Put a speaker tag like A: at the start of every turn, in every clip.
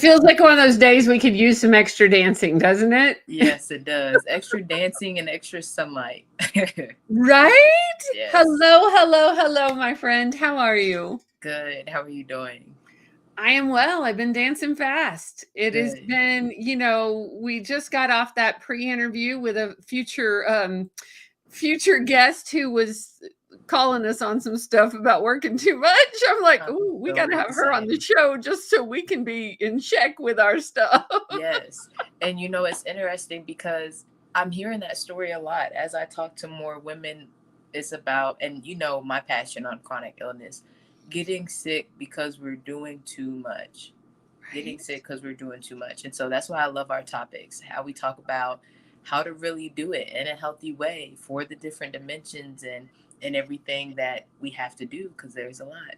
A: feels like one of those days we could use some extra dancing, doesn't it?
B: Yes, it does. Extra dancing and extra sunlight.
A: Right?
B: Yes.
A: Hello, my friend. How are you?
B: Good. How are you doing?
A: I am well. I've been dancing fast. It has
B: Good.
A: been, we just got off that pre-interview with a future guest who was calling us on some stuff about working too much. I'm like,
B: I'm
A: ooh, we
B: so
A: got to have her on the
B: excited.
A: show just so we can be in check with our stuff.
B: Yes. And it's interesting because I'm hearing that story a lot as I talk to more women. It's about, and my passion on chronic illness, getting sick because we're doing too much. Getting
A: Right?
B: sick because we're doing too much. And so that's why I love our topics, how we talk about how to really do it in a healthy way for the different dimensions and everything that we have to do because there's a lot.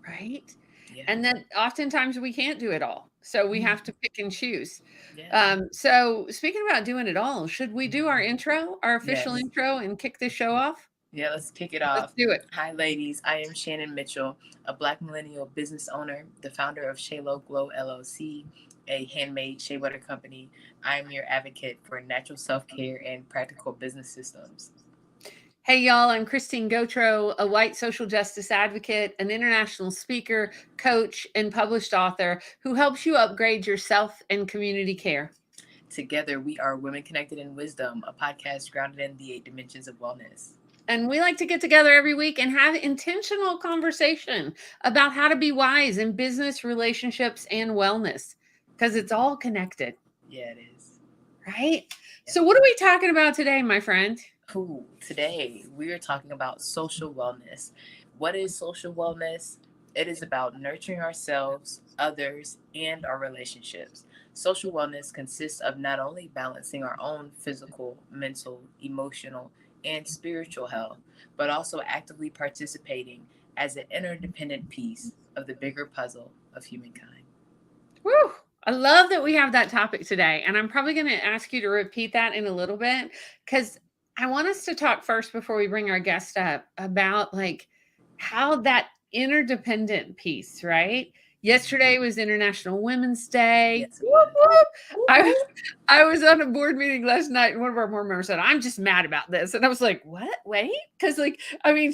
A: Right.
B: Yeah.
A: And then oftentimes we can't do it all. So we have to pick and choose.
B: Yeah.
A: So speaking about doing it all, should we do our intro, our official
B: Yes.
A: intro, and kick this show off?
B: Yeah, let's kick it
A: Let's
B: off.
A: do it.
B: Hi, ladies. I am Shannon Mitchell, a Black millennial business owner, the founder of Shalo Glow LLC, a handmade shea butter company. I am your advocate for natural self-care and practical business systems.
A: Hey, y'all, I'm Christine Gotro, a white social justice advocate, an international speaker, coach, and published author who helps you upgrade your self and community care.
B: Together, we are Women Connected in Wisdom, a podcast grounded in the 8 dimensions of wellness.
A: And we like to get together every week and have intentional conversation about how to be wise in business, relationships, and wellness, because it's all connected.
B: Yeah, it is.
A: Right?
B: Yeah.
A: So what are we talking about today, my friend?
B: Today, we are talking about social wellness. What is social wellness? It is about nurturing ourselves, others, and our relationships. Social wellness consists of not only balancing our own physical, mental, emotional, and spiritual health, but also actively participating as an interdependent piece of the bigger puzzle of humankind.
A: Woo! I love that we have that topic today. And I'm probably going to ask you to repeat that in a little bit because I want us to talk first before we bring our guest up about like how that interdependent piece, right? Yesterday was International Women's Day.
B: Yes, it
A: Whoop,
B: was.
A: whoop. I was on a board meeting last night and one of our board members said, I'm just mad about this. And I was like, what? Wait? Because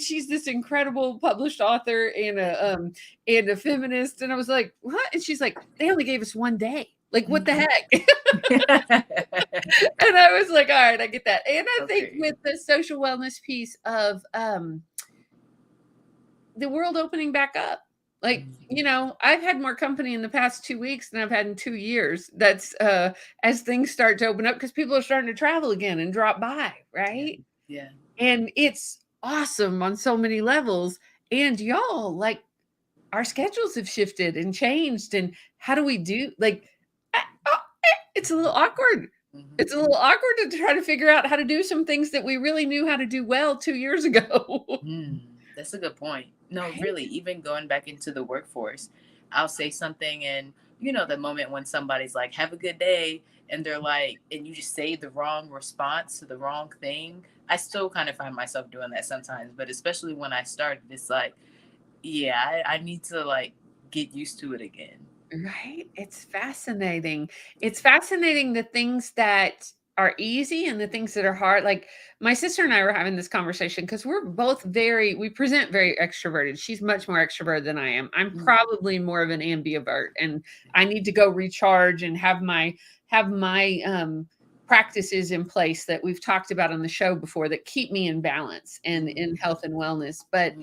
A: she's this incredible published author and a feminist. And I was like, what? And she's like, they only gave us one day. Like, what the heck? And I was like, all right, I get that. And I think with the social wellness piece of the world opening back up, like, I've had more company in the past 2 weeks than I've had in 2 years. That's as things start to open up because people are starting to travel again and drop by, right?
B: Yeah.
A: And it's awesome on so many levels. And y'all, like, our schedules have shifted and changed. And how do we do, like, it's a little awkward. It's a little awkward to try to figure out how to do some things that we really knew how to do well 2 years ago.
B: That's a good point. No, really, even going back into the workforce, I'll say something and, the moment when somebody's like, have a good day, and they're like, and you just say the wrong response to the wrong thing. I still kind of find myself doing that sometimes, but especially when I started, it's like, yeah, I need to like get used to it again.
A: Right? It's fascinating. It's fascinating the things that are easy and the things that are hard. Like my sister and I were having this conversation because we're both we present very extroverted. She's much more extroverted than I am. I'm probably more of an ambivert and I need to go recharge and have my practices in place that we've talked about on the show before that keep me in balance and in health and wellness. But,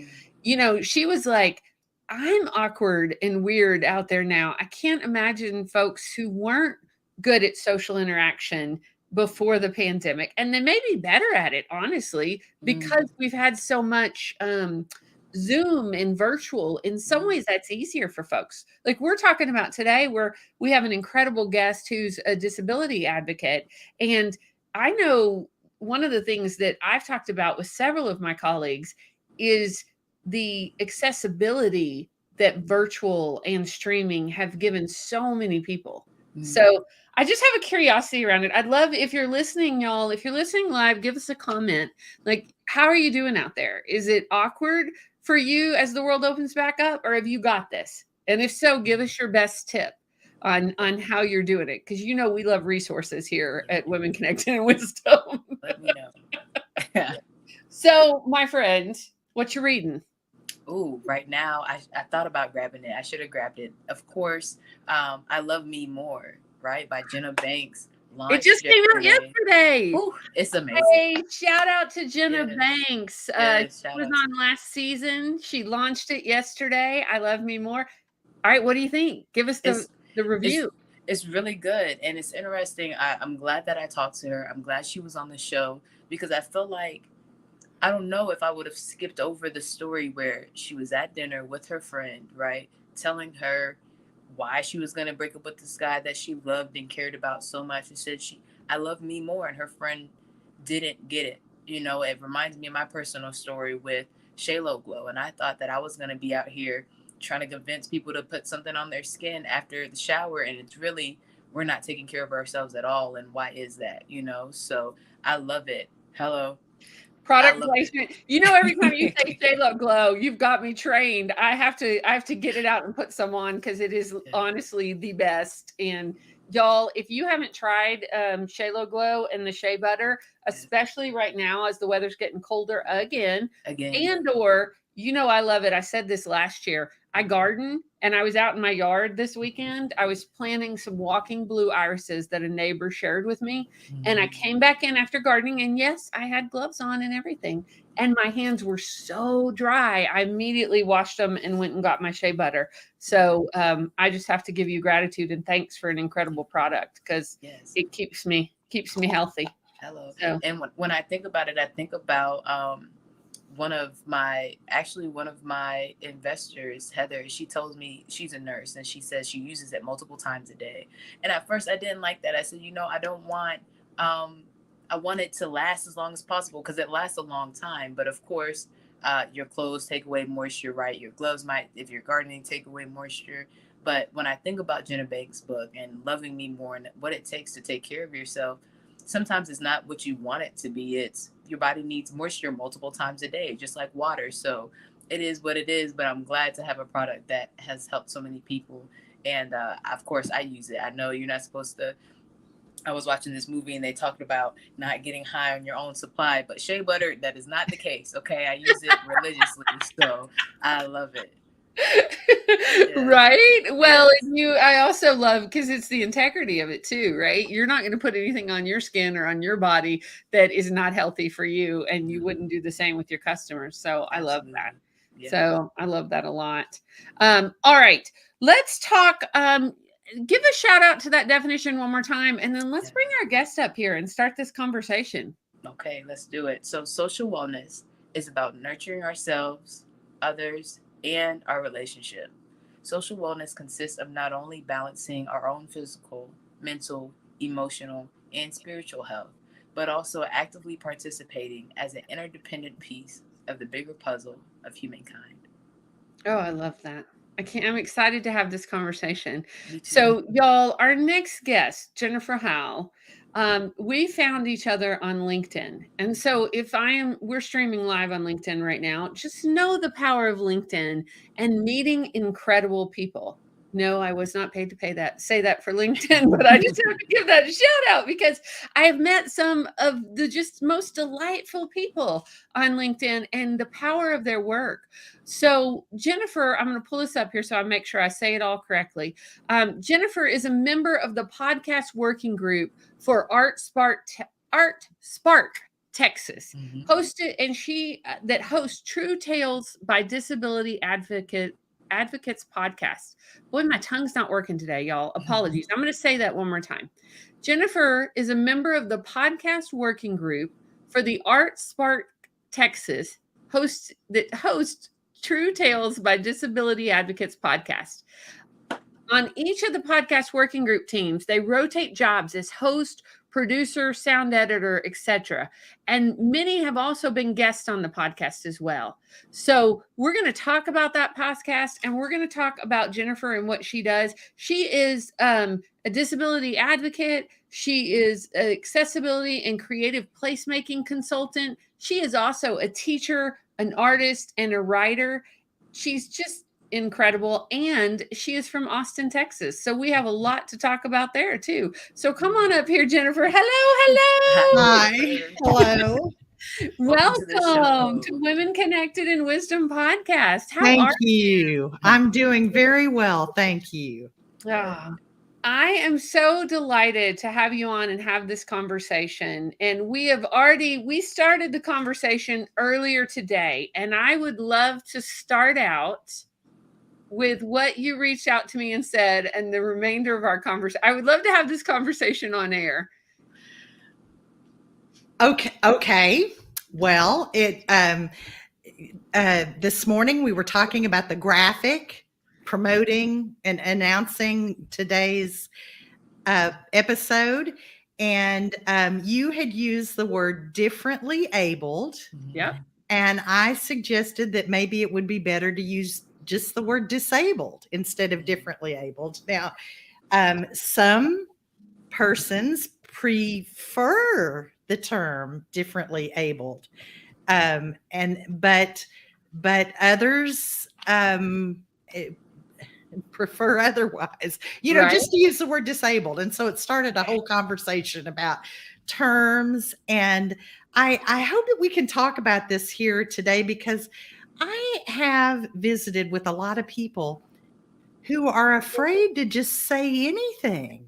A: she was like, I'm awkward and weird out there now. I can't imagine folks who weren't good at social interaction before the pandemic. And they may be better at it, honestly, because we've had so much Zoom and virtual. In some ways, that's easier for folks. Like we're talking about today, where we have an incredible guest who's a disability advocate. And I know one of the things that I've talked about with several of my colleagues is the accessibility that virtual and streaming have given so many people. So I just have a curiosity around it. I'd love if you're listening, y'all, if you're listening live, give us a comment. Like, how are you doing out there? Is it awkward for you as the world opens back up, or have you got this? And if so, give us your best tip. on how you're doing it, because we love resources here at Women Connected in Wisdom.
B: Let me know.
A: So, my friend, what you reading?
B: Ooh, right now, I thought about grabbing it. I should have grabbed it. Of course, I Love Me More, right, by Jenna Banks.
A: It
B: Launched
A: just came out yesterday.
B: Ooh, it's amazing.
A: Hey, shout out to Jenna Banks.
B: Yes,
A: She was on last season. She launched it yesterday. I Love Me More. All right, what do you think? Give us the review.
B: It's really good, and it's interesting. I'm glad that I talked to her. I'm glad she was on the show, because I feel like, I don't know if I would have skipped over the story where she was at dinner with her friend, right? Telling her why she was going to break up with this guy that she loved and cared about so much, and said, I love me more. And her friend didn't get it. It reminds me of my personal story with Shaylo Glow. And I thought that I was going to be out here trying to convince people to put something on their skin after the shower. And it's really, we're not taking care of ourselves at all. And why is that? So I love it. Hello.
A: Product placement. Every time you say Shaylo Glow, you've got me trained. I have to get it out and put some on, because it is honestly the best. And y'all, if you haven't tried Shaylo Glow and the Shea Butter, especially right now as the weather's getting colder again. And or I love it. I said this last year. I garden, and I was out in my yard this weekend. I was planting some walking blue irises that a neighbor shared with me. And I came back in after gardening, and yes, I had gloves on and everything. And my hands were so dry. I immediately washed them and went and got my shea butter. So I just have to give you gratitude and thanks for an incredible product, because it keeps me healthy.
B: Hello. So. And when I think about it, I think about one of my investors, Heather. She told me, she's a nurse, and she says she uses it multiple times a day. And at first I didn't like that. I said, I don't want, I want it to last as long as possible, because it lasts a long time. But of course, your clothes take away moisture, right? Your gloves might, if you're gardening, take away moisture. But when I think about Jenna Banks' book and Loving Me More, and what it takes to take care of yourself, sometimes it's not what you want it to be. It's your body needs moisture multiple times a day, just like water. So it is what it is, but I'm glad to have a product that has helped so many people. And of course, I use it. I know you're not supposed to. I was watching this movie and they talked about not getting high on your own supply, but shea butter, that is not the case. Okay. I use it religiously. So I love it.
A: Right. Well, I also love, because it's the integrity of it too, right? You're not going to put anything on your skin or on your body that is not healthy for you, and you wouldn't do the same with your customers. So I love that. So I love that a lot. All right, let's talk. Give a shout out to that definition one more time, and then let's bring our guest up here and start this conversation.
B: Okay, let's do it. So social wellness is about nurturing ourselves, others, and our relationship. Social wellness consists of not only balancing our own physical, mental, emotional, and spiritual health, but also actively participating as an interdependent piece of the bigger puzzle of humankind.
A: Oh, I love that. I'm excited to have this conversation. So, y'all, our next guest, Jennifer Howell, we found each other on LinkedIn. And so we're streaming live on LinkedIn right now. Just know the power of LinkedIn and meeting incredible people. No, I was not paid to say that for LinkedIn, but I just have to give that a shout out, because I have met some of the just most delightful people on LinkedIn and the power of their work. So Jennifer, I'm going to pull this up here so I make sure I say it all correctly. Jennifer is a member of the podcast working group for Art Spark, Texas, hosted, and she that hosts True Tales by Disability Advocates podcast. Boy, my tongue's not working today, y'all. Apologies. I'm going to say that one more time. Jennifer is a member of the podcast working group for the Art Spark Texas hosts True Tales by Disability Advocates podcast. On each of the podcast working group teams, they rotate jobs as host, producer, sound editor, etc. And many have also been guests on the podcast as well. So we're going to talk about that podcast, and we're going to talk about Jennifer and what she does. She is a disability advocate. She is an accessibility and creative placemaking consultant. She is also a teacher, an artist, and a writer. She's just incredible, and she is from Austin, Texas. So we have a lot to talk about there too. So come on up here, Jennifer. Hello.
C: Hi. Hello.
A: Welcome to Women Connected in Wisdom podcast. How
C: Thank
A: are
C: you? I'm doing very well. Thank you.
A: I am so delighted to have you on and have this conversation. And we started the conversation earlier today, and I would love to start out with what you reached out to me and said, and the remainder of our conversation. I would love to have this conversation on air.
C: Okay. Well, this morning we were talking about the graphic promoting and announcing today's episode, and you had used the word differently abled.
A: Yep.
C: And I suggested that maybe it would be better to use just the word disabled instead of differently abled. Now, some persons prefer the term differently abled, but others prefer otherwise,
A: Right.
C: just to use the word disabled. And so it started a whole conversation about terms. And I hope that we can talk about this here today, because I have visited with a lot of people who are afraid to just say anything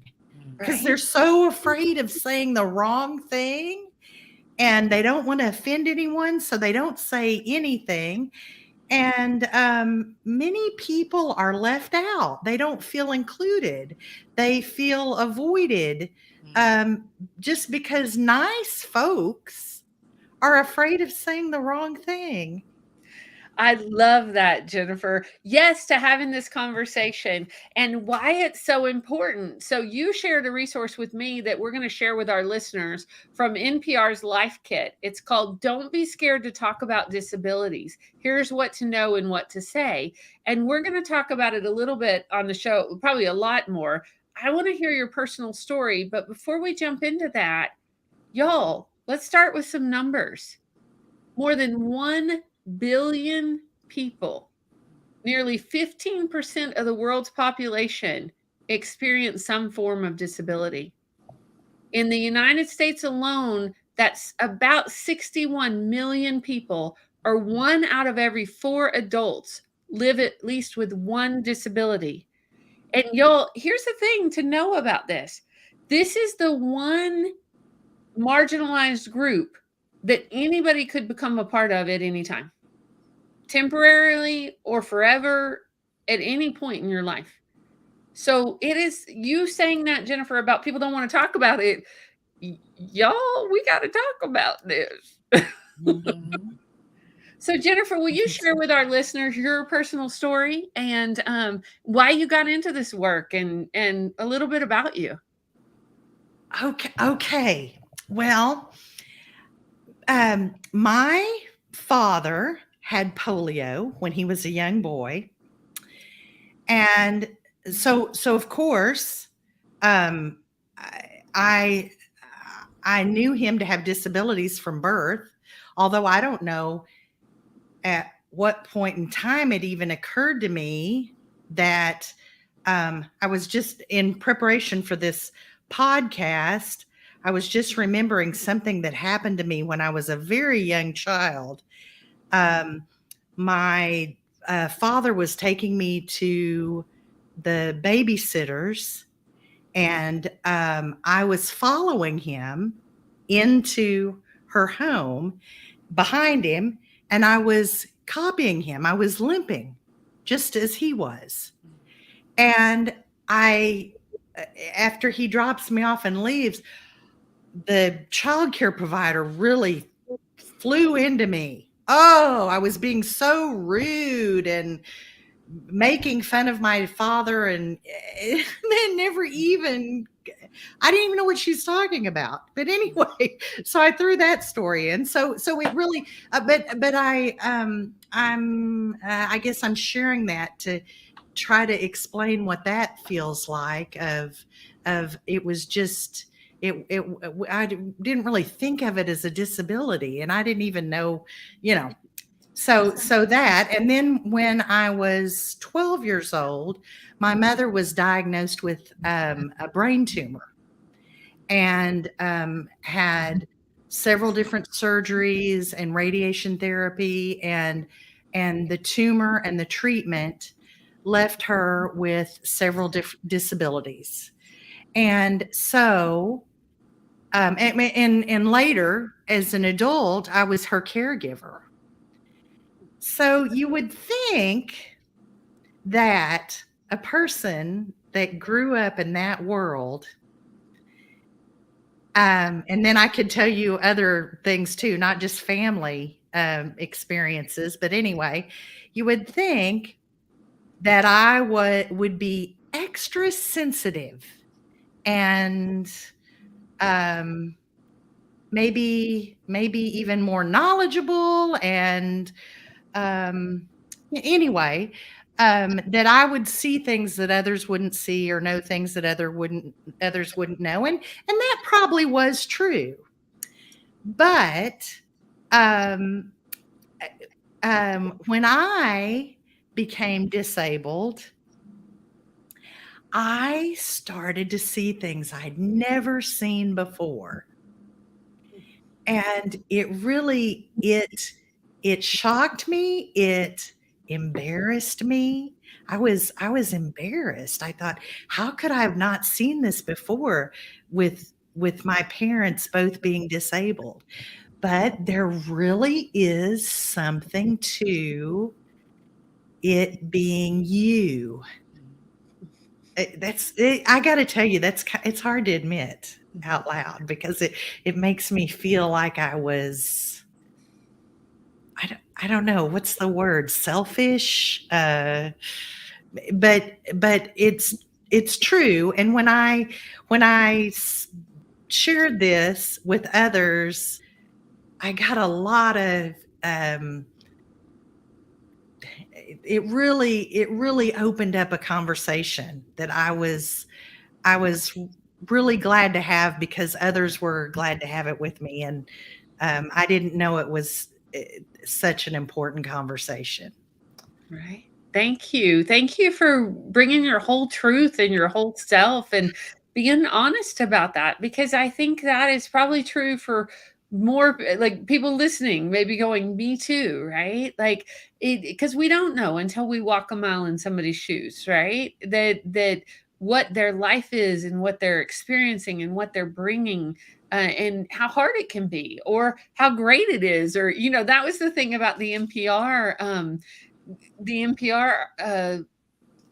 C: because they're so afraid of saying the wrong thing, and they don't want to offend anyone, so they don't say anything. And many people are left out. They don't feel included. They feel avoided just because nice folks are afraid of saying the wrong thing.
A: I love that, Jennifer. Yes, to having this conversation and why it's so important. So you shared a resource with me that we're going to share with our listeners from NPR's Life Kit. It's called Don't Be Scared to Talk About Disabilities. Here's what to know and what to say. And we're going to talk about it a little bit on the show, probably a lot more. I want to hear your personal story. But before we jump into that, y'all, let's start with some numbers. More than 1 billion people, nearly 15% of the world's population, experience some form of disability. In the United States alone, that's about 61 million people, or 1 out of every 4 adults, live at least with one disability. And here's the thing to know about this. This is the one marginalized group that anybody could become a part of at any time, temporarily or forever, at any point in your life. So it is you saying that, Jennifer, about people don't want to talk about it. Y'all, we got to talk about this. So Jennifer, will you share with our listeners your personal story and why you got into this work and a little bit about you?
C: Okay. Well, my father had polio when he was a young boy. And so of course, I knew him to have disabilities from birth, although I don't know at what point in time it even occurred to me that I was just in preparation for this podcast. I was just remembering something that happened to me when I was a very young child. My father was taking me to the babysitters, and I was following him into her home behind him, and I was copying him. I was limping just as he was. And after he drops me off and leaves, the childcare provider really flew into me. Oh, I was being so rude and making fun of my father, and then I didn't even know what she's talking about. But anyway, so I threw that story in. So it really, but I guess I'm sharing that to try to explain what that feels like. It was just. I didn't really think of it as a disability, and I didn't even know, So that, and then when I was 12 years old, my mother was diagnosed with a brain tumor and had several different surgeries and radiation therapy, and the tumor and the treatment left her with several disabilities. And so and later, as an adult, I was her caregiver. So you would think that a person that grew up in that world, and then I could tell you other things too, not just family experiences, but anyway, you would think that I would be extra sensitive and maybe even more knowledgeable, and anyway, that I would see things that others wouldn't see, or know things that others wouldn't know, and that probably was true. But when I became disabled, I started to see things I'd never seen before. And it really, it shocked me. It embarrassed me. I was embarrassed. I thought, how could I have not seen this before with my parents both being disabled? But there really is something to it being you. I got to tell you, it's hard to admit out loud, because it makes me feel like I was, I don't know, what's the word, selfish, but it's true. And when I shared this with others, I got a lot of it really opened up a conversation that I was really glad to have, because others were glad to have it with me. And I didn't know it was such an important conversation.
A: Right. Thank you. Thank you for bringing your whole truth and your whole self and being honest about that, because I think that is probably true for more, like, people listening, maybe going, me too, right? Like, because we don't know until we walk a mile in somebody's shoes, right? That what their life is and what they're experiencing and what they're bringing, and how hard it can be, or how great it is, or, that was the thing about the NPR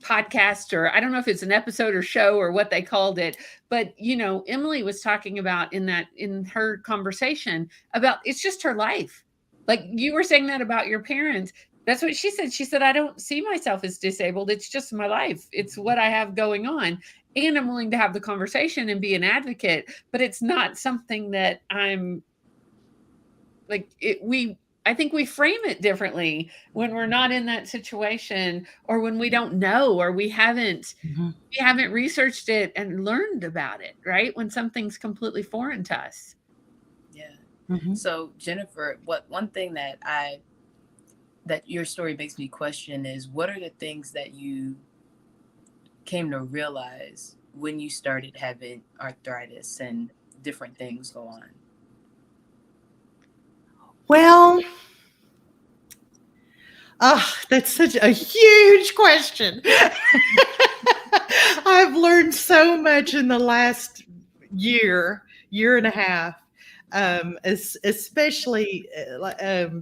A: podcast, or I don't know if it's an episode or show or what they called it, but Emily was talking about in her conversation about, it's just her life. Like you were saying that about your parents. That's what she said. She said, I don't see myself as disabled. It's just my life. It's what I have going on. And I'm willing to have the conversation and be an advocate, but it's not something that I'm like I think we frame it differently when we're not in that situation, or when we don't know, or we haven't researched it and learned about it, right? When something's completely foreign to us.
B: Yeah. Mm-hmm. So Jennifer, one thing that your story makes me question is, what are the things that you came to realize when you started having arthritis and different things go on?
C: Well, that's such a huge question. I've learned so much in the last year and a half, especially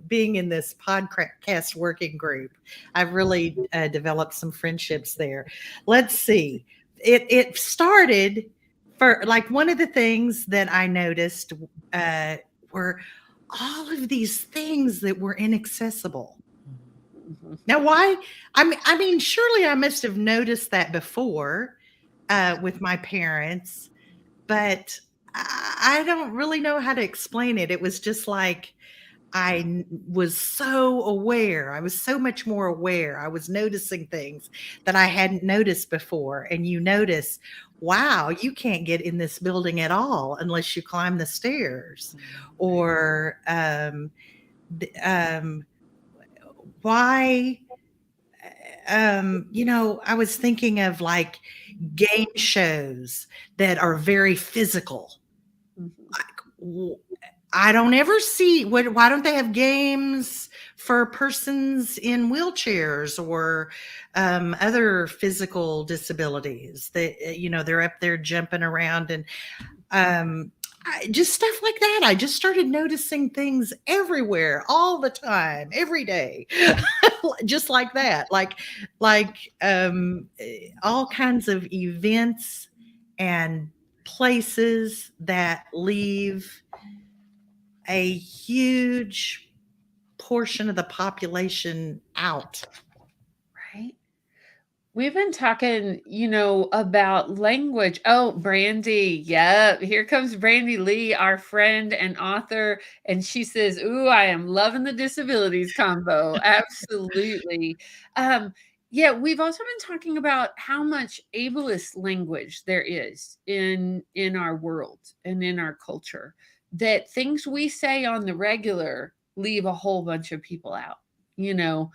C: being in this podcast working group. I've really developed some friendships there. Let's see. It started for, like, one of the things that I noticed were all of these things that were inaccessible. Now, why? I mean, surely I must have noticed that before with my parents, but I don't really know how to explain it. It was just like I was so aware. I was so much more aware. I was noticing things that I hadn't noticed before. And you notice, wow, you can't get in this building at all unless you climb the stairs. Or why, I was thinking of like game shows that are very physical.
A: Mhm.
C: I don't ever see why don't they have games for persons in wheelchairs or other physical disabilities? They're up there jumping around and just stuff like that. I just started noticing things everywhere, all the time, every day, just like that. All kinds of events and places that leave a huge portion of the population out.
A: Right. We've been talking, about language. Oh, Brandy. Yep. Here comes Brandy Lee, our friend and author. And she says, "Ooh, I am loving the disabilities combo." Absolutely. Um, yeah, we've also been talking about how much ableist language there is in our world and in our culture. That things we say on the regular leave a whole bunch of people out. You know,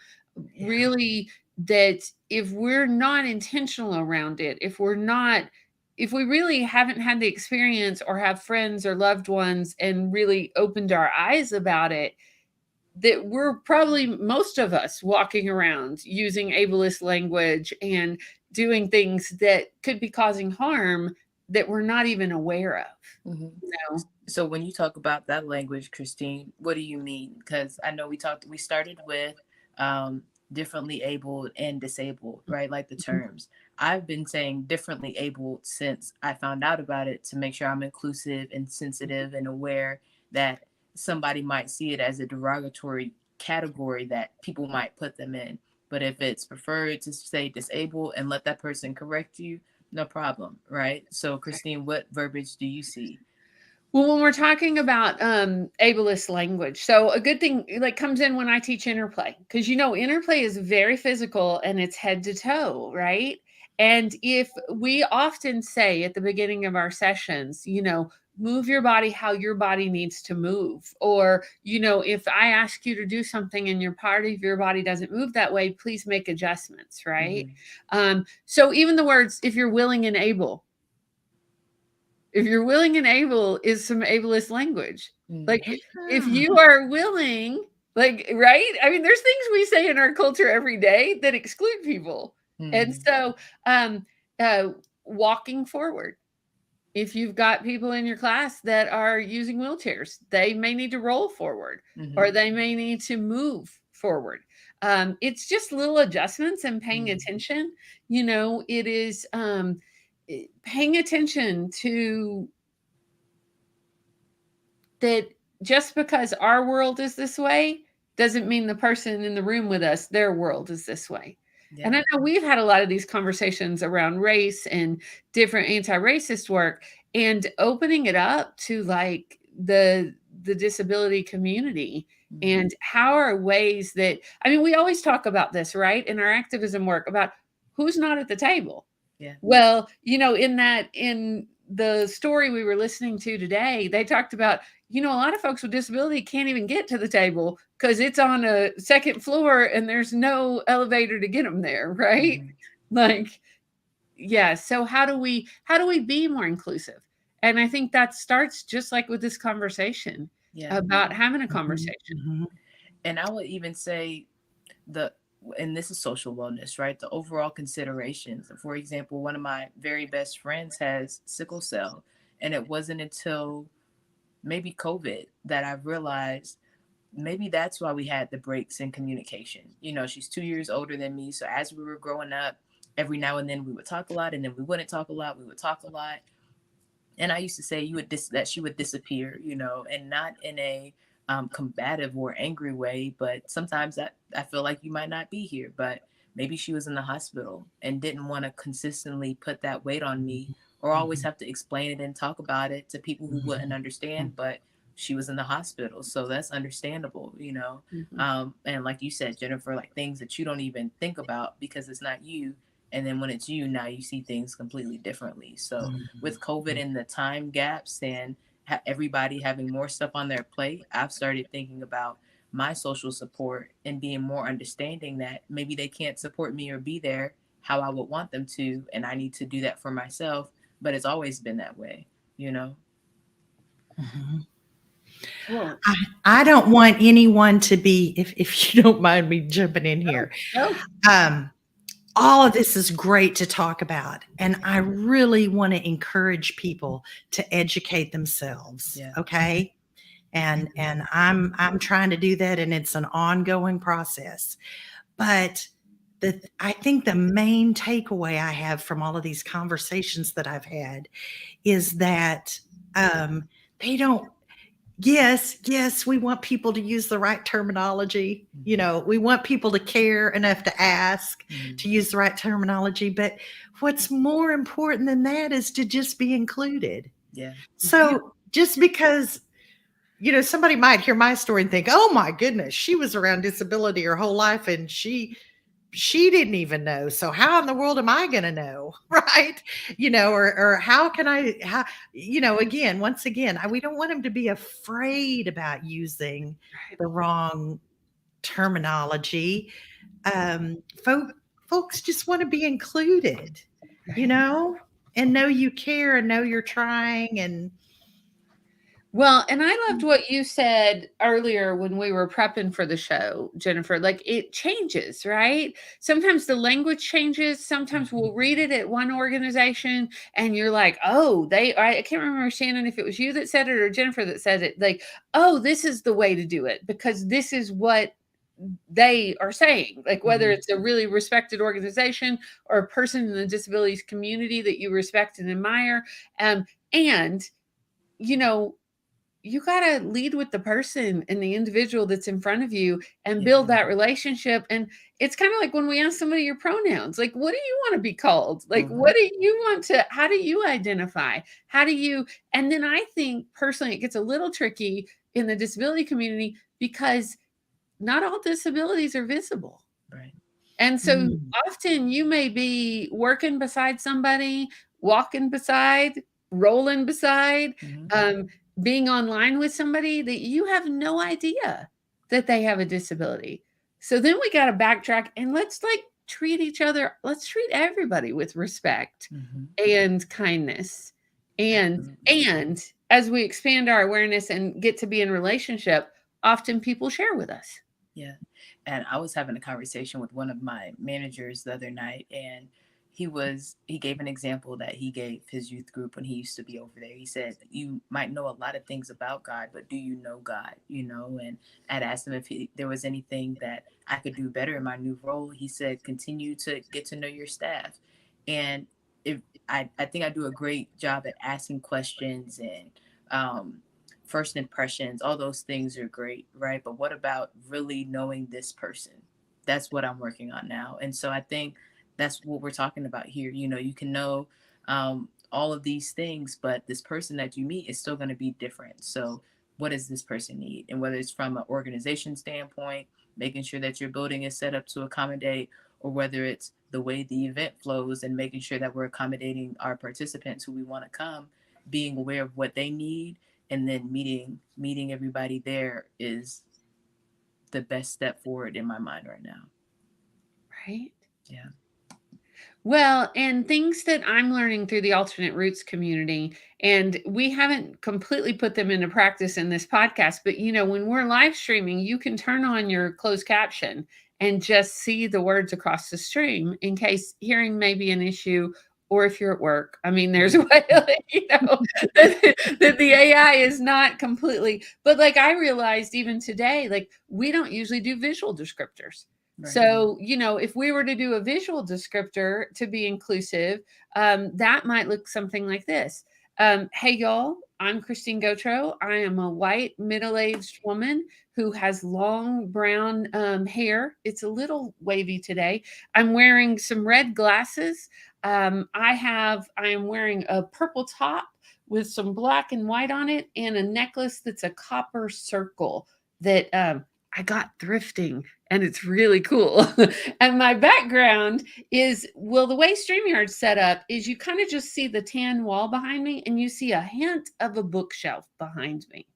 C: Yeah.
A: really, that if we're not intentional around it, if we really haven't had the experience or have friends or loved ones and really opened our eyes about it, that we're probably most of us walking around using ableist language and doing things that could be causing harm that we're not even aware of.
B: Mm-hmm.
A: You know?
B: So when you talk about that language, Christine, what do you mean? Because I know we started with um, differently abled and disabled, right? Like the terms. I've been saying differently abled since I found out about it to make sure I'm inclusive and sensitive and aware that somebody might see it as a derogatory category that people might put them in. But if it's preferred to say disabled and let that person correct you, no problem, right? So, Christine, what verbiage do you see?
A: Well, when we're talking about ableist language, so a good thing like comes in when I teach interplay, because interplay is very physical and it's head to toe, right? And if we often say at the beginning of our sessions, move your body how your body needs to move, or if I ask you to do something and your part of your body doesn't move that way, please make adjustments, right? So even the words, if you're willing and able, is some ableist language.
B: Mm-hmm.
A: Like, if you are willing, like, right? I mean, there's things we say in our culture every day that exclude people. And
B: Mm-hmm.
A: so, uh, walking forward. If you've got people in your class that are using wheelchairs, they may need to roll forward or
B: Mm-hmm.
A: they may need to move forward. It's just little adjustments and paying attention. It is paying attention to that. Just because our world is this way doesn't mean the person in the room with us, their world is this way. And
B: Yeah.
A: I know we've had a lot of these conversations around race and different anti-racist work, and opening it up to like the disability community.
B: Mm-hmm.
A: And how are ways that, I mean, we always talk about this, right, in our activism work, about who's not at the table.
B: Yeah.
A: Well, in the story we were listening to today, they talked about, a lot of folks with disability can't even get to the table because it's on a second floor and there's no elevator to get them there, right?
B: Mm-hmm.
A: Like, yeah. So how do we be more inclusive? And I think that starts just like with this conversation
B: Yeah.
A: about having a
C: Mhm,
A: conversation.
C: mhm.
B: And I would even say the and this is social wellness, right? The overall considerations. For example, one of my very best friends has sickle cell, and it wasn't until maybe COVID that I realized maybe that's why we had the breaks in communication. She's 2 years older than me, so as we were growing up, every now and then we would talk a lot, and then we wouldn't talk a lot. We would talk a lot, and I used to say that she would disappear, and not in a combative or angry way, but sometimes that I feel like you might not be here, but maybe she was in the hospital and didn't want to consistently put that weight on me or always
C: Mhm,
B: have to explain it and talk about it to people who wouldn't
C: mhm, mhm.
B: understand, but she was in the hospital, so that's understandable.
A: Mhm.
B: And like you said, Jennifer, like things that you don't even think about because it's not you, and then when it's you, now you see things completely differently. So with COVID and the time gaps and everybody having more stuff on their plate, I've started thinking about my social support and being more understanding that maybe they can't support me or be there how I would want them to, and I need to do that for myself. But it's always been that way, you know?
C: Mm-hmm.
A: Well,
C: I don't want anyone to be, if you don't mind me jumping in here.
A: no.
C: All of this is great to talk about, and I really want to encourage people to educate themselves.
B: Yeah.
C: Okay. And I'm trying to do that, and it's an ongoing process. But I think the main takeaway I have from all of these conversations that I've had is that they don't. Yes, we want people to use the right terminology. You know, we want people to care enough to ask, to use the right terminology. But what's more important than that is to just be included.
B: Yeah.
C: So just because, you know, somebody might hear my story and think, oh my goodness, she was around disability her whole life and she didn't even know. So how in the world am I going to know? Right. You know, or how can I, you know, once again, we don't want them to be afraid about using the wrong terminology. Folks just want to be included, you know, and know you care and know you're trying. And
A: Well, and I loved what you said earlier when we were prepping for the show, Jennifer. Like, it changes, right? Sometimes the language changes. Sometimes we'll read it at one organization and you're like, oh, I can't remember, Shannon, if it was you that said it or Jennifer that said it. Like, oh, this is the way to do it because this is what they are saying. Like, whether it's a really respected organization or a person in the disabilities community that you respect and admire. And, you know, you got to lead with the person and the individual that's in front of you and build that relationship. And it's kind of like when we ask somebody your pronouns, like, what do you want to be called? Like, what do you want to, how do you identify? How do you, and then I think personally, it gets a little tricky in the disability community because not all disabilities are visible.
B: Right.
A: And so often you may be working beside somebody, walking beside, rolling beside, being online with somebody that you have no idea that they have a disability. So then we got to backtrack and let's treat each other. Let's treat everybody with respect and kindness. And as we expand our awareness and get to be in relationship, often people share with us.
B: Yeah. And I was having a conversation with one of my managers the other night, and he gave an example that he gave his youth group when he used to be over there. He said, you might know a lot of things about God, but do you know God? You know, and I'd asked him if there was anything that I could do better in my new role. He said, continue to get to know your staff. And I think I do a great job at asking questions and first impressions, all those things are great, right? But what about really knowing this person? That's what I'm working on now. And so I think that's what we're talking about here. You know, you can know all of these things, but this person that you meet is still going to be different. So what does this person need? And whether it's from an organization standpoint, making sure that your building is set up to accommodate, or whether it's the way the event flows and making sure that we're accommodating our participants who we want to come, being aware of what they need, and then meeting everybody there is the best step forward in my mind right now.
A: Right?
B: Yeah.
A: Well, and things that I'm learning through the alternate roots community, and we haven't completely put them into practice in this podcast, but you know, when we're live streaming, you can turn on your closed caption and just see the words across the stream in case hearing may be an issue, or if you're at work. I mean, there's a way, you know, that the AI is not completely, but like I realized even today, like we don't usually do visual descriptors. Right. So, you know, if we were to do a visual descriptor to be inclusive, that might look something like this. Hey, y'all, I'm Christine Gotro. I am a white middle-aged woman who has long brown hair. It's a little wavy today. I'm wearing some red glasses. I am wearing a purple top with some black and white on it and a necklace that's a copper circle that I got thrifting, and it's really cool. And my background is, well, the way StreamYard's set up is you kind of just see the tan wall behind me and you see a hint of a bookshelf behind me.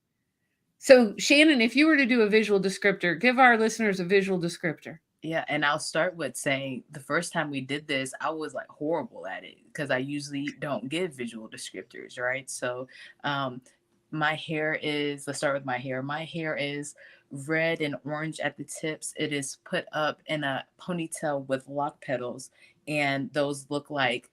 A: So Shannon, if you were to do a visual descriptor, give our listeners a visual descriptor.
B: Yeah, and I'll start with saying the first time we did this, I was like horrible at it because I usually don't give visual descriptors, right? So, my hair is, let's start with my hair. My hair is red and orange at the tips. It is put up in a ponytail with lock petals, and those look like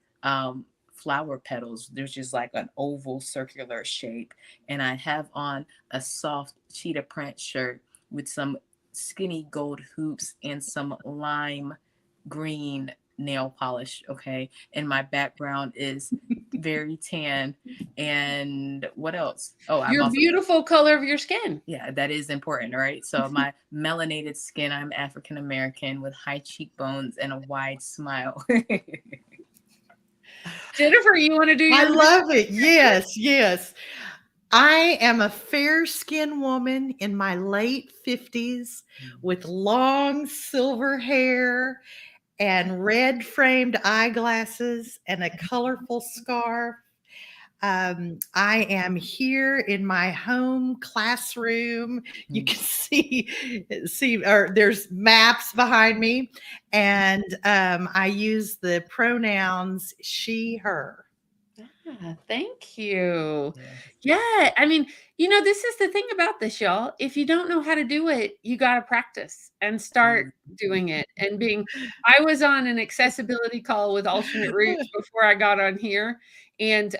B: flower petals. There's just like an oval circular shape. And I have on a soft cheetah print shirt with some skinny gold hoops and some lime green nail polish. Okay. And my background is very tan. And what else? Oh, I'm
A: Your
B: also
A: beautiful color of your skin.
B: Yeah, that is important, right? So my melanated skin, I'm African American with high cheekbones and a wide smile.
A: Jennifer, you want to do your
C: I love it. Yes, yes. I am a fair-skinned woman in my late 50s with long silver hair and red-framed eyeglasses and a colorful scarf. I am here in my home classroom. You can see, or there's maps behind me, and I use the pronouns she, her.
A: Thank you. Yeah. I mean, this is the thing about this, y'all. If you don't know how to do it, you got to practice and start doing it. And I was on an accessibility call with Alternate Routes before I got on here. And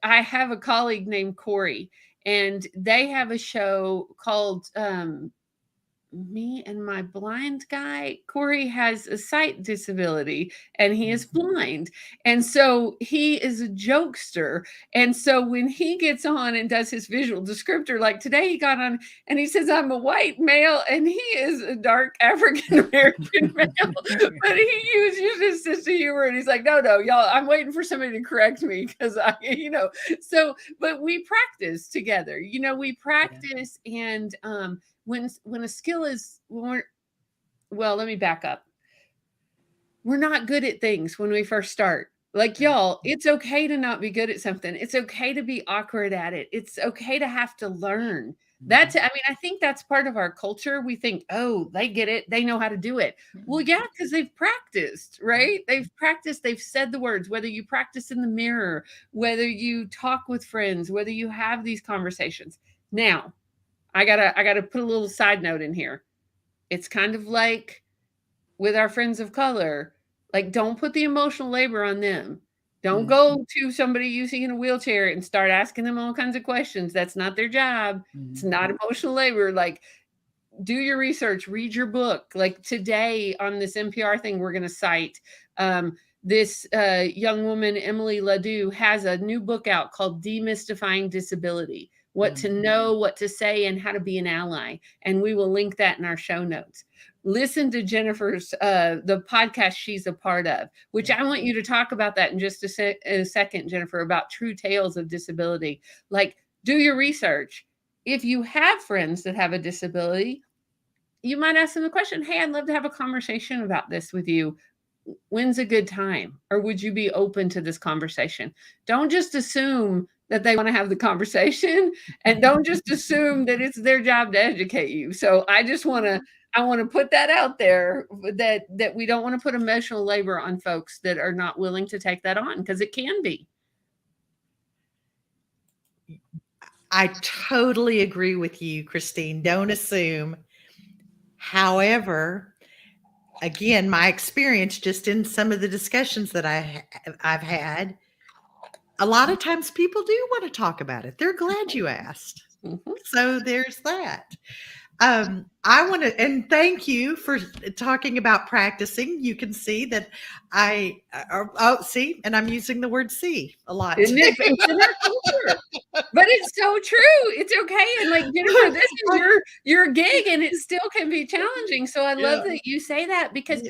A: I have a colleague named Corey, and they have a show called Me and My Blind Guy. Corey has a sight disability and he is blind. And so he is a jokester. And so when he gets on and does his visual descriptor, like today he got on and he says, I'm a white male, and he is a dark African American male. But he uses his sense of humor and he's like, no, y'all, I'm waiting for somebody to correct me because but we practice together. We practice and when a skill is, well, let me back up. We're not good at things when we first start. Like, y'all, it's okay to not be good at something. It's okay to be awkward at it. It's okay to have to learn. I think that's part of our culture. We think, oh, they get it. They know how to do it. Well, yeah, because they've practiced, right? They've practiced. They've said the words, whether you practice in the mirror, whether you talk with friends, whether you have these conversations. Now, I gotta put a little side note in here. It's kind of like with our friends of color, like don't put the emotional labor on them. Don't go to somebody using in a wheelchair and start asking them all kinds of questions. That's not their job. It's not emotional labor. Like, do your research, read your book. Like today on this NPR thing, we're going to cite this young woman, Emily Ledoux, has a new book out called Demystifying Disability. What to know, what to say, and how to be an ally. And we will link that in our show notes. Listen to Jennifer's, the podcast she's a part of, which I want you to talk about that in just a second, Jennifer, about true tales of disability. Like, do your research. If you have friends that have a disability, you might ask them the question, hey, I'd love to have a conversation about this with you. When's a good time? Or would you be open to this conversation? Don't just assume that they want to have the conversation, and don't just assume that it's their job to educate you. So I want to put that out there, that we don't want to put emotional labor on folks that are not willing to take that on, because it can be.
C: I totally agree with you, Christine. Don't assume. However, again, my experience just in some of the discussions that I've had, a lot of times people do want to talk about it. They're glad you asked. So there's that. I want to, and thank you for talking about practicing. You can see that see, and I'm using the word see a lot.
A: Isn't it? It's in our culture. But it's so true. It's okay. And like, Jennifer, this is your gig, and it still can be challenging. So I love that you say that, because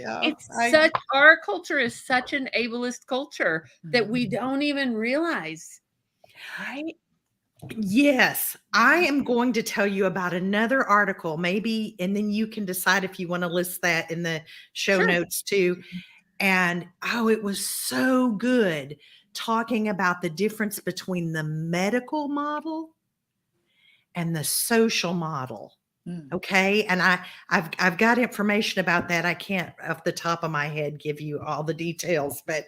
A: our culture is such an ableist culture that we don't even realize, right?
C: Yes, I am going to tell you about another article, maybe, and then you can decide if you want to list that in the show notes too. And it was so good talking about the difference between the medical model and the social model.
B: Mm.
C: Okay. And I've got information about that. I can't off the top of my head give you all the details, but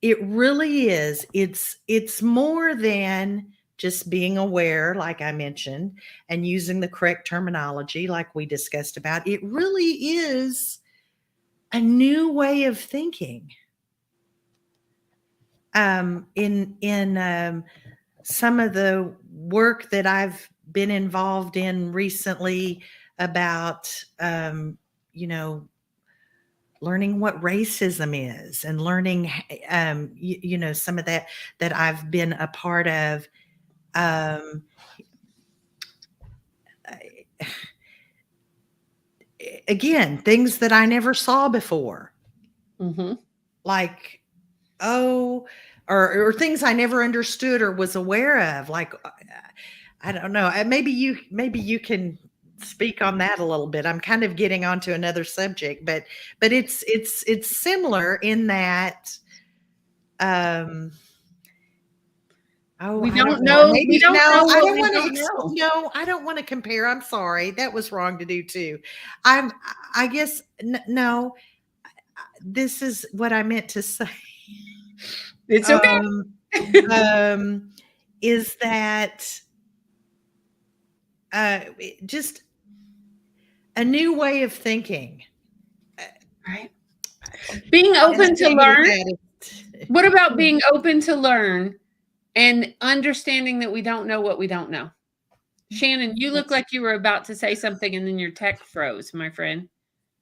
C: it really is. It's more than just being aware, like I mentioned, and using the correct terminology, like we discussed about. It really is a new way of thinking. In some of the work that I've been involved in recently about, learning what racism is and learning, some of that I've been a part of. Again, things that I never saw before, like, or things I never understood or was aware of. Like, I don't know. Maybe you can speak on that a little bit. I'm kind of getting onto another subject, but it's similar in that.
A: We
C: I
A: don't know.
C: Maybe
A: We don't know
C: I
A: what
C: don't
A: we
C: want
A: don't
C: to.
A: know.
C: No, I don't want to compare. I'm sorry. That was wrong to do too. I guess no. This is what I meant to say.
A: It's okay.
C: Is that just a new way of thinking?
A: Right. Being open to learn.
C: That
A: What about being open to learn and understanding that we don't know what we don't know? Shannon, you look like you were about to say something and then your tech froze, my friend.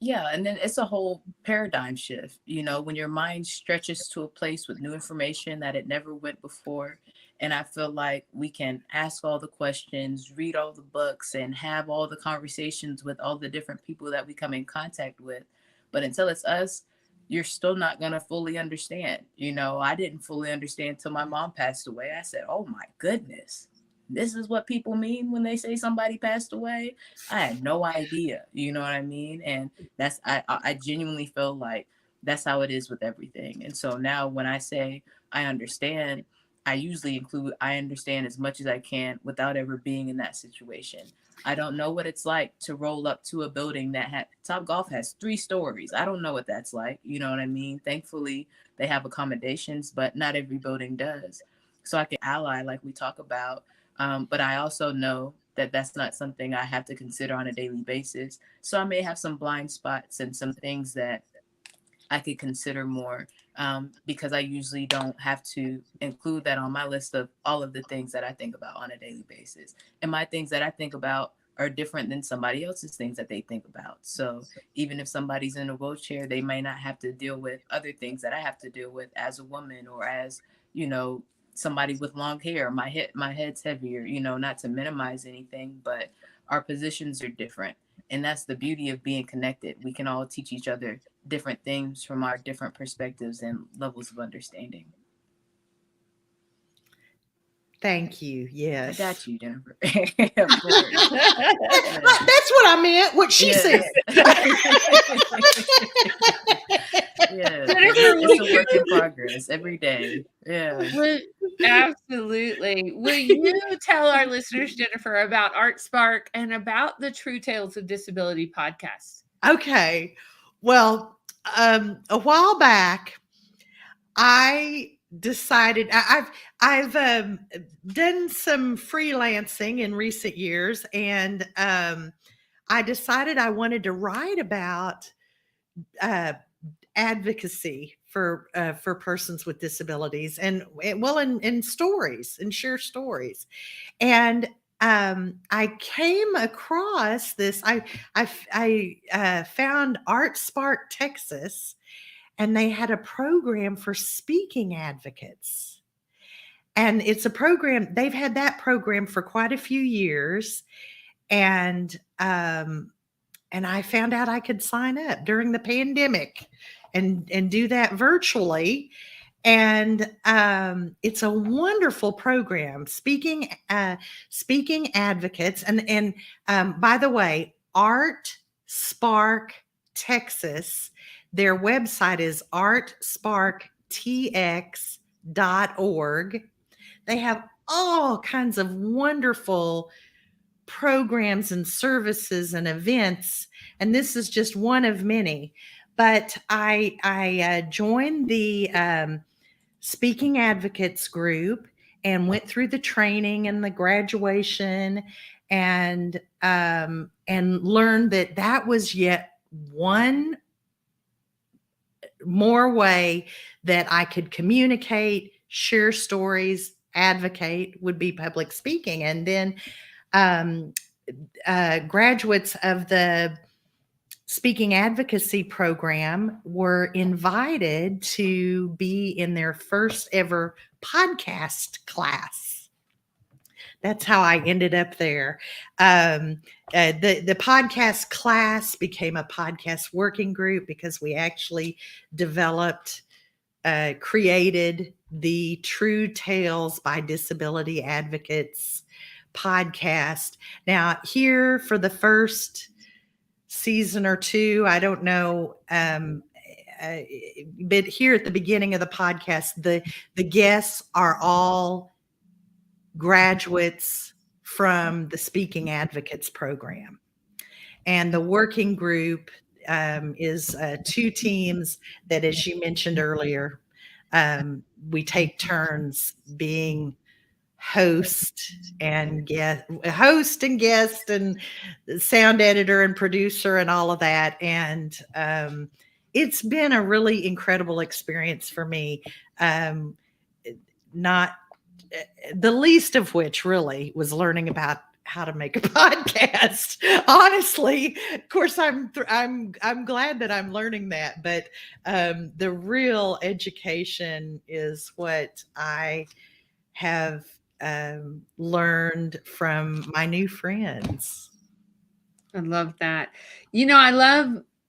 B: Yeah, and then it's a whole paradigm shift, when your mind stretches to a place with new information that it never went before. And I feel like we can ask all the questions, read all the books, and have all the conversations with all the different people that we come in contact with. But until it's us, you're still not going to fully understand. I didn't fully understand till my mom passed away. I said, oh my goodness, this is what people mean when they say somebody passed away. I had no idea, you know what I mean? And that's, I genuinely feel like that's how it is with everything. And so now when I say I understand, I usually include I understand as much as I can without ever being in that situation. I don't know what it's like to roll up to a building that Top Golf has 3 stories. I don't know what that's like. You know what I mean? Thankfully, they have accommodations, but not every building does. So I can ally like we talk about. But I also know that that's not something I have to consider on a daily basis. So I may have some blind spots and some things that I could consider more, because I usually don't have to include that on my list of all of the things that I think about on a daily basis. And my things that I think about are different than somebody else's things that they think about. So even if somebody's in a wheelchair, they may not have to deal with other things that I have to deal with as a woman or as, somebody with long hair. My head's heavier, not to minimize anything, but our positions are different. And that's the beauty of being connected. We can all teach each other different things from our different perspectives and levels of understanding.
C: Thank you. Yes.
B: I got you, Jennifer. Of course.
C: That's what I meant. What she said.
B: Yeah, it's a work in progress every day. Yeah.
A: Absolutely. Will you tell our listeners, Jennifer, about Art Spark and about the True Tales of Disability podcast?
C: Okay. Well, a while back, I decided I've done some freelancing in recent years, and I decided I wanted to write about advocacy for persons with disabilities, and stories and share stories. And I came across this. I found Art Spark Texas, and they had a program for speaking advocates. And it's a program, they've had that program for quite a few years. And I found out I could sign up during the pandemic and do that virtually. And it's a wonderful program, speaking advocates. And by the way, Art Spark Texas, their website is artsparktx.org. They have all kinds of wonderful programs and services and events, and this is just one of many. But I joined the Speaking Advocates group and went through the training and the graduation, and learned that was yet one more way that I could communicate, share stories, advocate, would be public speaking. And then graduates of the Speaking Advocacy program were invited to be in their first ever podcast class. That's how I ended up there. The podcast class became a podcast working group because we actually developed, created the True Tales by Disability Advocates podcast. Now, here for the first season or two, I don't know, but here at the beginning of the podcast, the guests are all graduates from the Speaking Advocates program. And the working group is two teams that, as you mentioned earlier, we take turns being host and guest and sound editor and producer and all of that. And it's been a really incredible experience for me. Not the least of which really was learning about how to make a podcast. Honestly, of course, I'm glad that I'm learning that, but the real education is what I have learned from my new friends.
A: I love that.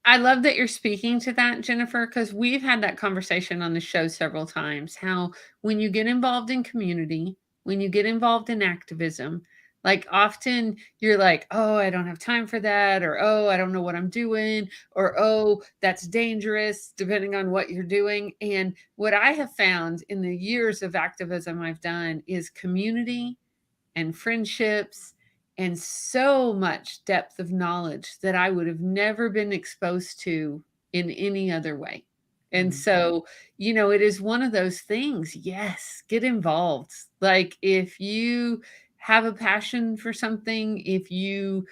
A: I love that you're speaking to that, Jennifer, because we've had that conversation on the show several times, how when you get involved in community, when you get involved in activism, like often you're like, oh, I don't have time for that, or oh, I don't know what I'm doing, or oh, that's dangerous, depending on what you're doing. And what I have found in the years of activism I've done is community and friendships and so much depth of knowledge that I would have never been exposed to in any other way. And so, it is one of those things. Yes, get involved. Like if you have a passion for something, if you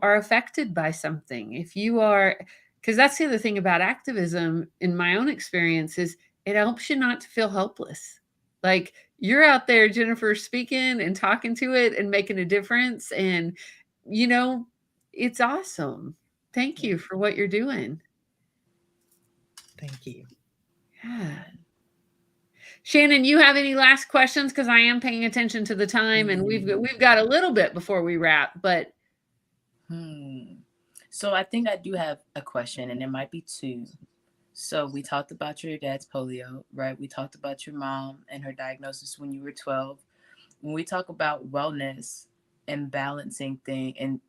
A: are affected by something, if you are, because that's the other thing about activism in my own experience is it helps you not to feel helpless. Like you're out there, Jennifer, speaking and talking to it and making a difference. And, it's awesome. Thank you for what you're doing.
C: Thank you.
A: Yeah. Shannon, you have any last questions? Because I am paying attention to the time and we've got a little bit before we wrap, but.
B: So I think I do have a question, and there might be two. So we talked about your dad's polio, right? We talked about your mom and her diagnosis when you were 12. When we talk about wellness and balancing things, and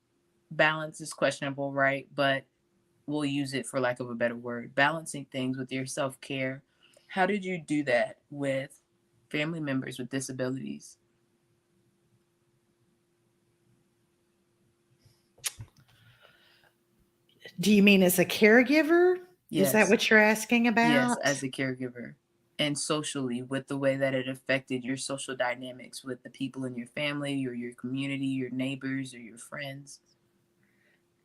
B: balance is questionable, right? But we'll use it for lack of a better word. Balancing things with your self-care. How did you do that with family members with disabilities?
C: Do you mean as a caregiver? Yes. Is that what you're asking about?
B: Yes, as a caregiver. And socially, with the way that it affected your social dynamics with the people in your family or your community, your neighbors or your friends.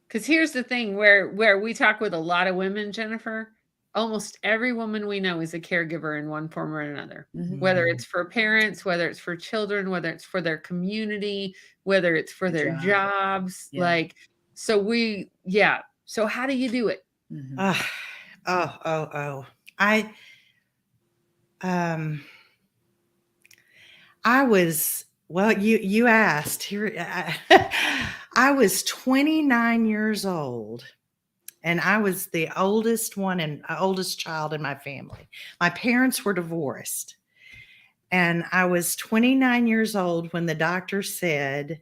A: Because here's the thing, where we talk with a lot of women, Jennifer, almost every woman we know is a caregiver in one form or another, whether it's for parents, whether it's for children, whether it's for their community, whether it's for their jobs. Yeah. Like, so so how do you do it?
C: I was, well, you asked here. I was 29 years old, and I was the oldest child in my family. My parents were divorced, and I was 29 years old when the doctor said,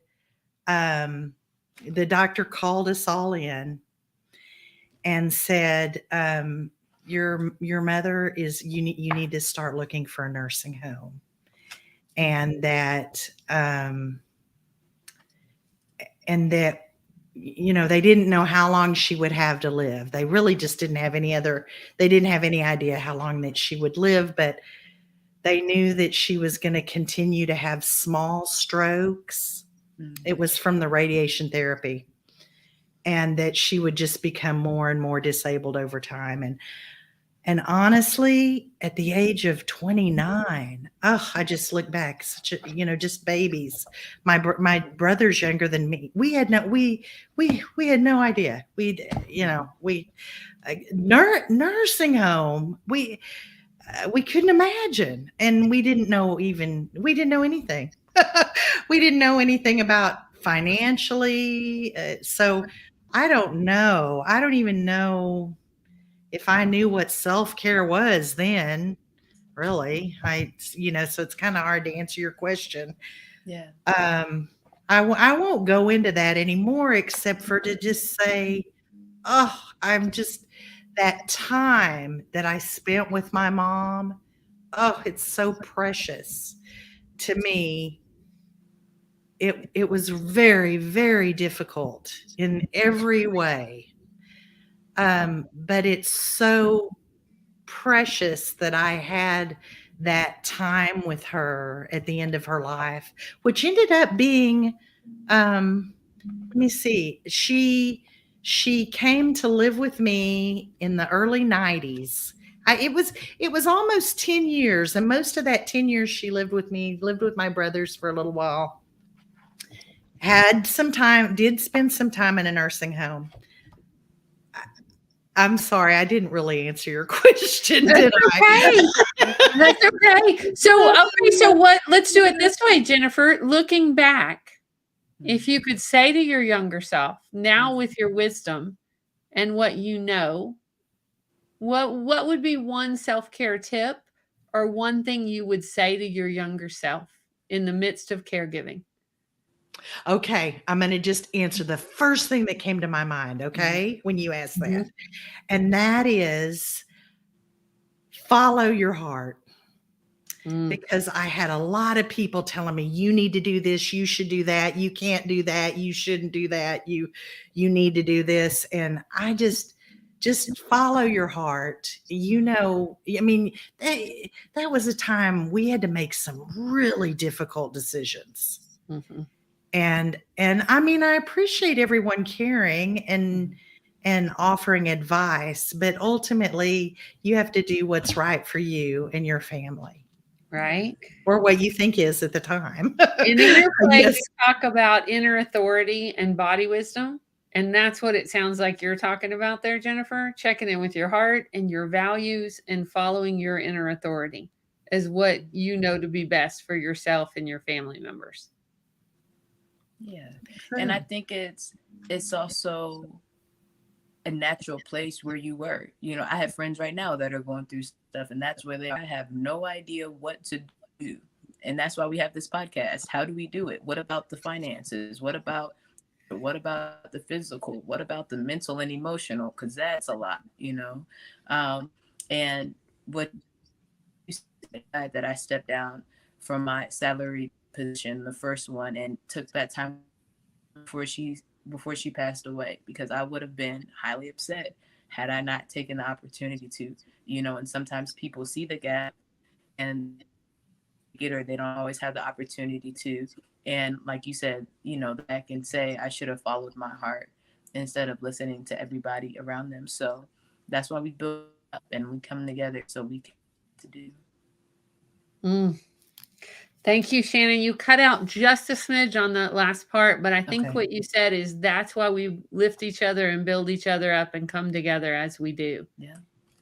C: the doctor called us all in and said, your mother is, you need to start looking for a nursing home. And that and that, they didn't know how long she would have to live. They really just didn't have they didn't have any idea how long that she would live, but they knew that she was going to continue to have small strokes. It was from the radiation therapy, and that she would just become more and more disabled over time. And honestly, at the age of 29, I just look back, such a, just babies. My brother's younger than me. We had no idea. Nursing home. We couldn't imagine, and we didn't know anything. We didn't know anything about financially. So I don't know. I don't even know if I knew what self-care was then, really. So it's kind of hard to answer your question.
B: Yeah.
C: I won't go into that anymore, except for to just say, I'm just, that time that I spent with my mom, it's so precious to me. It was very, very difficult in every way. But it's so precious that I had that time with her at the end of her life, which ended up being, let me see, she came to live with me in the early 90s. It was almost 10 years, and most of that 10 years she lived with me, lived with my brothers for a little while. Did spend some time in a nursing home. I'm sorry, I didn't really answer your question, did I?
A: That's okay. Let's do it this way, Jennifer. Looking back, if you could say to your younger self, now with your wisdom and what you know, what would be one self-care tip or one thing you would say to your younger self in the midst of caregiving?
C: Okay, I'm going to just answer the first thing that came to my mind, okay, when you asked that. And that is, follow your heart. Because I had a lot of people telling me, you need to do this, you should do that, you can't do that, you shouldn't do that, you need to do this. And I just follow your heart. I mean, that was a time we had to make some really difficult decisions. And I mean, I appreciate everyone caring and offering advice, but ultimately you have to do what's right for you and your family.
A: Right.
C: Or what you think is at the time.
A: In your play, you talk about inner authority and body wisdom. And that's what it sounds like you're talking about there, Jennifer. Checking in with your heart and your values and following your inner authority is what you know to be best for yourself and your family members.
B: Yeah. And I think it's also a natural place where you were. I have friends right now that are going through stuff, and that's where I have no idea what to do. And that's why we have this podcast. How do we do it? What about the finances? What about the physical? What about the mental and emotional? Because that's a lot, and what you said, that I stepped down from my salary position, the first one, and took that time before she passed away, because I would have been highly upset had I not taken the opportunity to, and sometimes people see the gap and they don't always have the opportunity to. And like you said, back and say, I should have followed my heart instead of listening to everybody around them. So that's why we build up and we come together so we can do.
A: Thank you, Shannon. You cut out just a smidge on that last part, but I think what you said is that's why we lift each other and build each other up and come together as we do.
B: Yeah.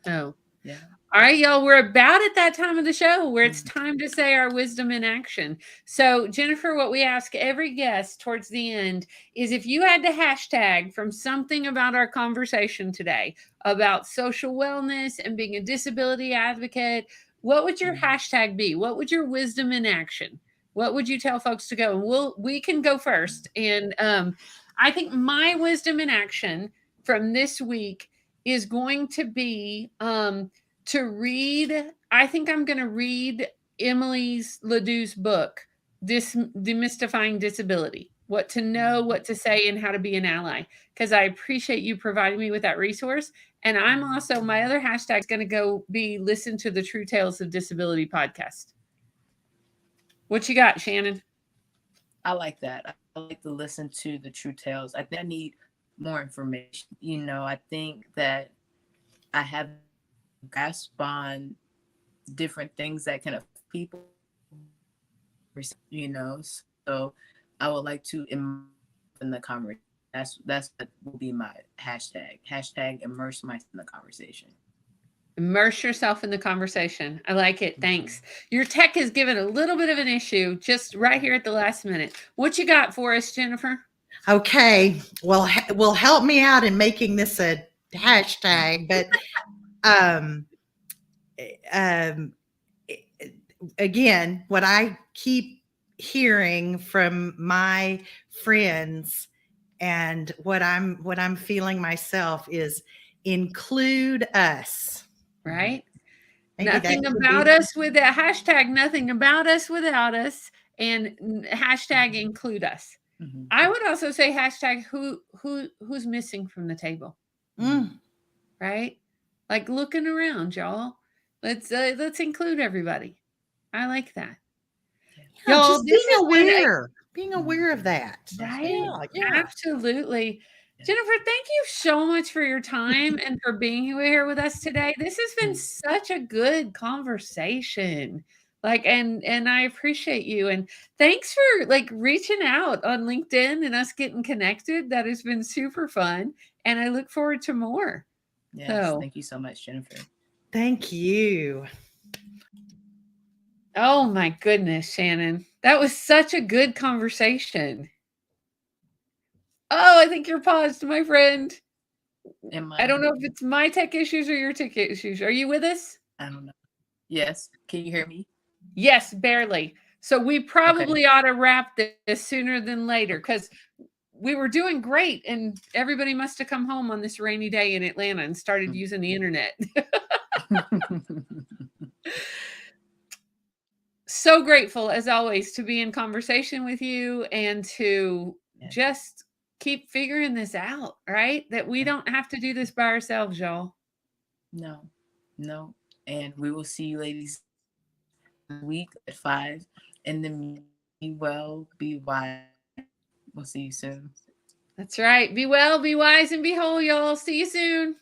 A: Oh,
B: yeah.
A: All right, y'all, we're about at that time of the show where it's time to say our wisdom in action. So, Jennifer, what we ask every guest towards the end is if you had to hashtag from something about our conversation today about social wellness and being a disability advocate, what would your hashtag be? What would your wisdom in action? What would you tell folks to go? And we can go first. And I think my wisdom in action from this week is going to be to read. I think I'm going to read Emily Ledoux's book, Demystifying Disability. what to know, what to say, and how to be an ally. Because I appreciate you providing me with that resource. And I'm also, my other hashtag is going to go be listen to the True Tales of Disability podcast. What you got, Shannon?
B: I like that. I like to listen to the True Tales. I think I need more information. You know, I think that I have grasp on different things that can affect people, you know, so I would like to immerse in the conversation. That's what will be my hashtag immerse myself in the conversation.
A: Immerse yourself in the conversation. I like it. Thanks. Your tech is given a little bit of an issue just right here at the last minute. What you got for us, Jennifer?
C: Okay. Well, help me out in making this a hashtag, but again, what I keep hearing from my friends and what I'm feeling myself is include us.
A: Right?
C: Maybe
A: nothing about us with a hashtag, nothing about us without us, and hashtag include us. Mm-hmm. I would also say hashtag who's missing from the table. Right? Like looking around, y'all. Let's include everybody. I like that.
C: Yeah, y'all, just being aware of that.
A: Right? Yeah. Absolutely. Jennifer, thank you so much for your time and for being here with us today. This has been such a good conversation. And I appreciate you. And thanks for reaching out on LinkedIn and us getting connected. That has been super fun. And I look forward to more.
B: Yes, thank you so much, Jennifer.
C: Thank you.
A: Oh my goodness, Shannon. That was such a good conversation. Oh, I think you're paused, my friend. I don't know if it's my tech issues or your tech issues. Are you with us?
B: I don't know. Yes. Can you hear me?
A: Yes, barely. So we probably ought to wrap this sooner than later because we were doing great and everybody must have come home on this rainy day in Atlanta and started using the internet. So grateful, as always, to be in conversation with you and to just keep figuring this out, right? That we don't have to do this by ourselves, y'all.
B: No. And we will see you ladies week at 5. And then be well, be wise. We'll see you soon.
A: That's right. Be well, be wise, and be whole, y'all. See you soon.